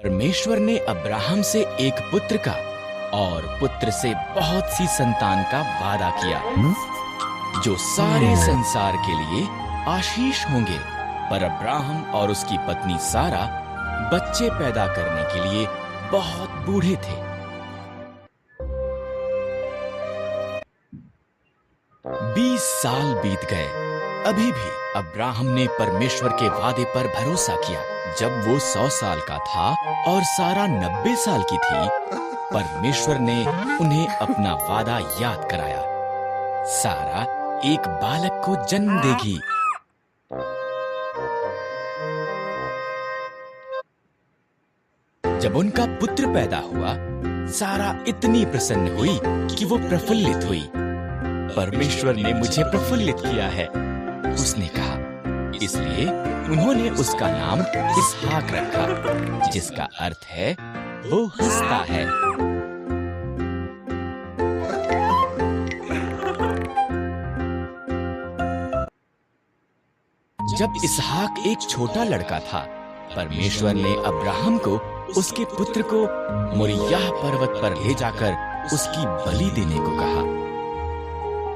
परमेश्वर ने अब्राहम से एक पुत्र का और पुत्र से बहुत सी संतान का वादा किया जो सारे संसार के लिए आशीष होंगे। पर अब्राहम और उसकी पत्नी सारा बच्चे पैदा करने के लिए बहुत बूढ़े थे। 20 साल बीत गए, अभी भी अब्राहम ने परमेश्वर के वादे पर भरोसा किया। जब वो 100 साल का था और सारा 90 साल की थी, परमेश्वर ने उन्हें अपना वादा याद कराया। सारा एक बालक को जन्म देगी। जब उनका पुत्र पैदा हुआ, सारा इतनी प्रसन्न हुई कि वो प्रफुल्लित हुई। परमेश्वर ने मुझे प्रफुल्लित किया है, उसने कहा। इसलिए उन्होंने उसका नाम इसहाक रखा, जिसका अर्थ है वो हंसता है। जब इसहाक एक छोटा लड़का था, परमेश्वर ने अब्राहम को उसके पुत्र को मोरिय्याह पर्वत पर ले जाकर उसकी बलि देने को कहा।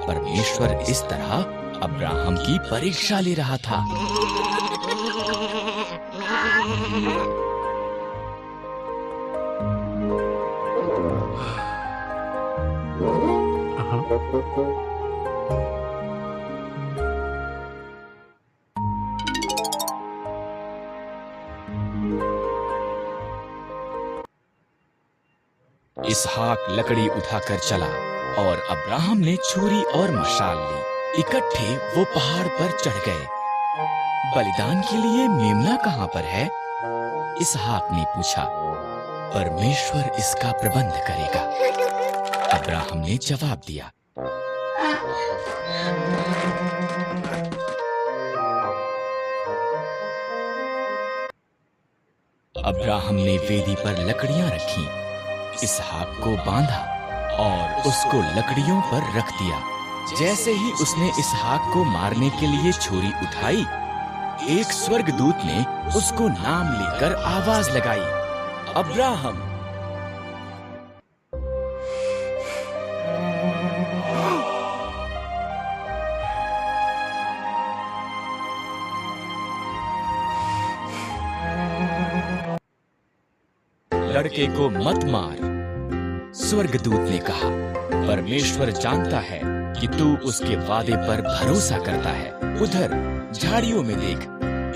परमेश्वर इस तरह अब्राहम की परीक्षा ले रहा था। इसहाक लकड़ी उठाकर चला और अब्राहम ने छुरी और मशाल ली। इकट्ठे वो पहाड़ पर चढ़ गए। बलिदान के लिए मेमना कहाँ पर है? इसहाक ने पूछा। परमेश्वर इसका प्रबंध करेगा, अब्राहम ने जवाब दिया। अब्राहम ने वेदी पर लकड़ियां रखी, इसहाक को बांधा और उसको लकड़ियों पर रख दिया। जैसे ही उसने इसहाक को मारने के लिए छुरी उठाई, एक स्वर्गदूत ने उसको नाम लेकर आवाज लगाई, अब्राहम। लड़के को मत मार, स्वर्गदूत ने कहा। परमेश्वर जानता है कि तू उसके वादे पर भरोसा करता है। उधर झाड़ियों में देख,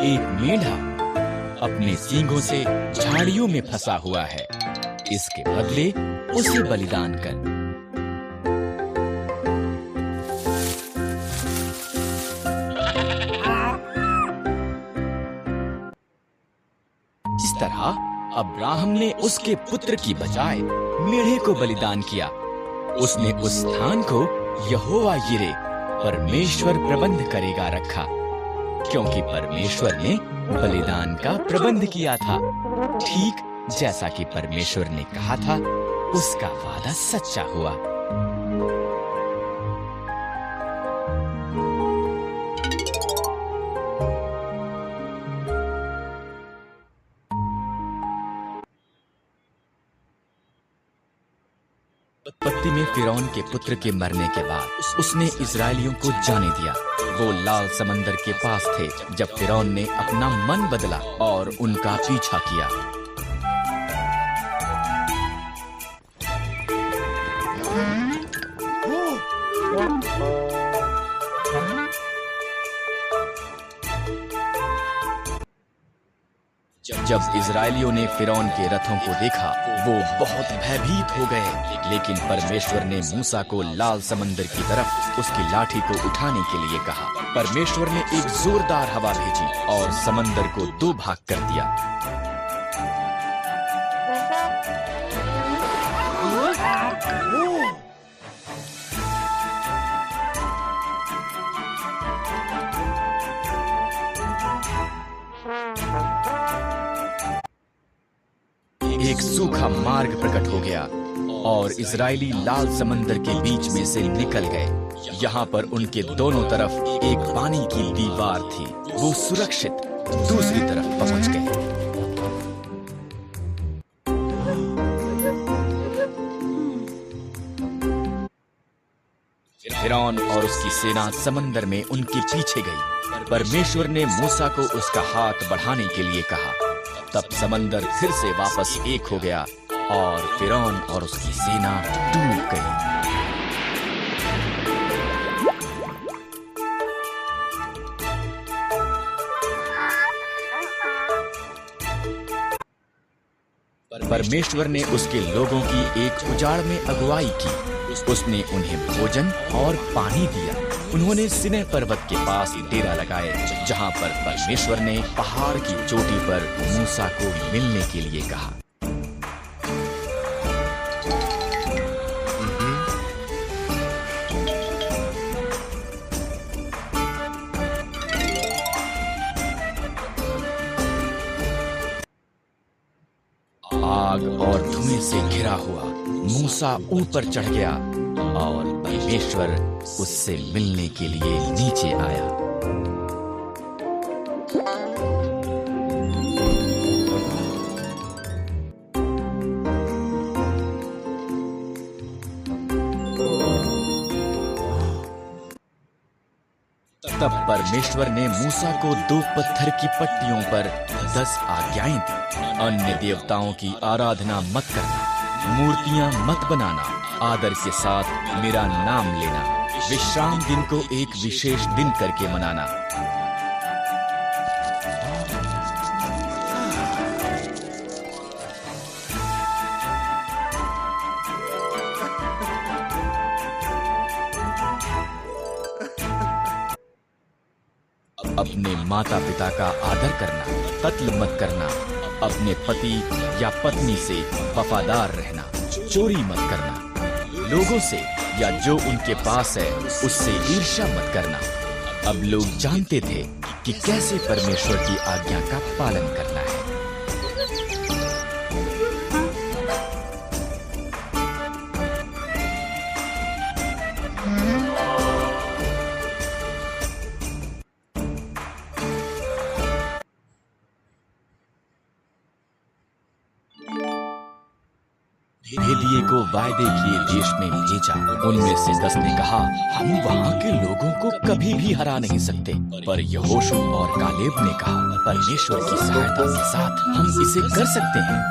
एक मेढ़ा अपने सींगों से झाड़ियों में फंसा हुआ है। इसके बदले उसे बलिदान कर। इस तरह अब्राहम ने उसके पुत्र की बजाय मेढ़े को बलिदान किया। उसने उस स्थान को यहोवा यिरे, परमेश्वर प्रबंध करेगा, रखा, क्योंकि परमेश्वर ने बलिदान का प्रबंध किया था। ठीक जैसा कि परमेश्वर ने कहा था, उसका वादा सच्चा हुआ। उत्पत्ति में फिरौन के पुत्र के मरने के बाद उसने इजरायलियों को जाने दिया। वो लाल समंदर के पास थे जब फिरौन ने अपना मन बदला और उनका पीछा किया। जब इजरायलियों ने फिरौन के रथों को देखा, वो बहुत भयभीत हो गए। लेकिन परमेश्वर ने मूसा को लाल समंदर की तरफ उसकी लाठी को उठाने के लिए कहा। परमेश्वर ने एक जोरदार हवा भेजी और समंदर को 2 भाग कर दिया। एक सूखा मार्ग प्रकट हो गया और इजरायली लाल समंदर के बीच में से निकल गए। यहाँ पर उनके दोनों तरफ एक पानी की दीवार थी। वो सुरक्षित दूसरी तरफ पहुंच गए। फिरौन और उसकी सेना समंदर में उनके पीछे गई। परमेश्वर ने मूसा को उसका हाथ बढ़ाने के लिए कहा। तब समंदर फिर से वापस एक हो गया और फिरौन और उसकी सेना डूब गई। परमेश्वर ने उसके लोगों की एक उजाड़ में अगुवाई की। उसने उन्हें भोजन और पानी दिया। उन्होंने सिनै पर्वत के पास डेरा लगाए, जहां पर परमेश्वर ने पहाड़ की चोटी पर मूसा को मिलने के लिए कहा। आग और धुएं से घिरा हुआ मूसा ऊपर चढ़ गया और परमेश्वर उससे मिलने के लिए नीचे आया। तब परमेश्वर ने मूसा को 2 पत्थर की पट्टियों पर 10 आज्ञाएं दी। अन्य देवताओं की आराधना मत करना, मूर्तियां मत बनाना, आदर के साथ मेरा नाम लेना, विश्राम दिन को एक विशेष दिन करके मनाना। अपने माता पिता का आदर करना, कत्ल मत करना, अपने पति या पत्नी से वफादार रहना, चोरी मत करना, लोगों से या जो उनके पास है उससे ईर्ष्या मत करना। अब लोग जानते थे कि कैसे परमेश्वर की आज्ञा का पालन करना है। भेदिए को वायदे किए देश में भेजा। उनमें से 10 ने कहा, हम वहाँ के लोगों को कभी भी हरा नहीं सकते। पर यहोशू और कालेब ने कहा, परमेश्वर की सहायता के साथ हम इसे कर सकते हैं।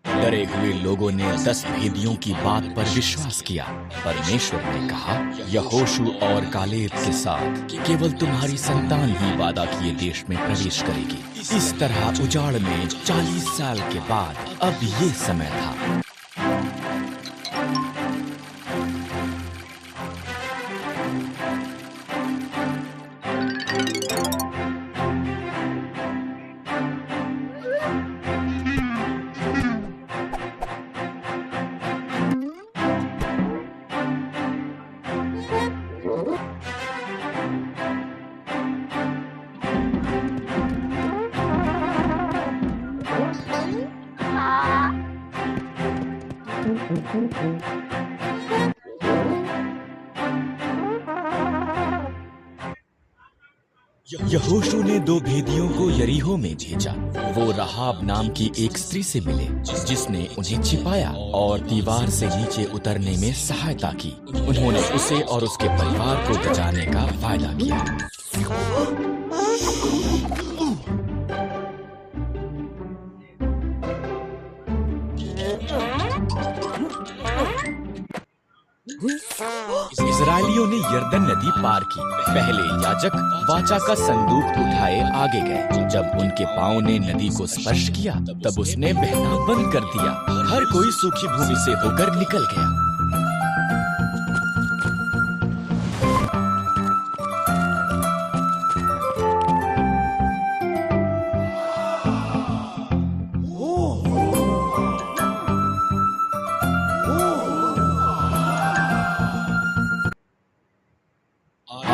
डरे हुए लोगों ने 10 भेदियों की बात पर विश्वास किया। परमेश्वर ने कहा, यहोशू और कालेब के साथ केवल तुम्हारी संतान ही वादा किए देश में प्रवेश करेगी। इस तरह उजाड़ में 40 साल के बाद अब ये समय था। यहोशू ने 2 भेदियों को यरीहो में भेजा। वो राहाब नाम की एक स्त्री से मिले, जिसने उन्हें छिपाया और दीवार से नीचे उतरने में सहायता की। उन्होंने उसे और उसके परिवार को बचाने का वायदा किया। इस्राएलियों ने यरदन नदी पार की। पहले याजक वाचा का संदूक उठाए आगे गए। जब उनके पांव ने नदी को स्पर्श किया, तब उसने बहना बंद कर दिया। हर कोई सूखी भूमि से होकर निकल गया।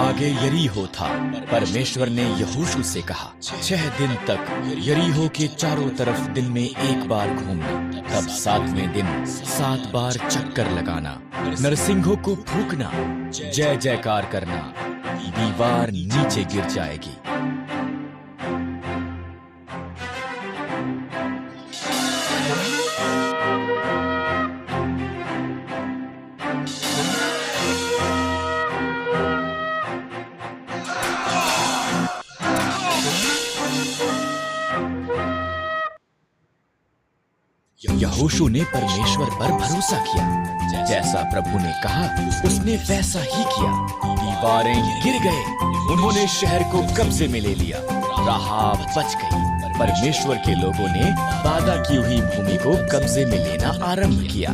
आगे यरीहो था। परमेश्वर ने यहोशू से कहा, 6 दिन तक यरीहो के चारों तरफ दिन में 1 बार घूमना। तब 7वें दिन 7 बार चक्कर लगाना, नरसिंहों को फूंकना, जय जयकार करना। दीवार नीचे गिर जाएगी। यहोशू ने परमेश्वर पर भरोसा किया। जैसा प्रभु ने कहा उसने वैसा ही किया। दीवारें गिर गए, उन्होंने शहर को कब्जे में ले लिया। राहाब बच गई। परमेश्वर के लोगों ने वादा की हुई भूमि को कब्जे में लेना आरंभ किया।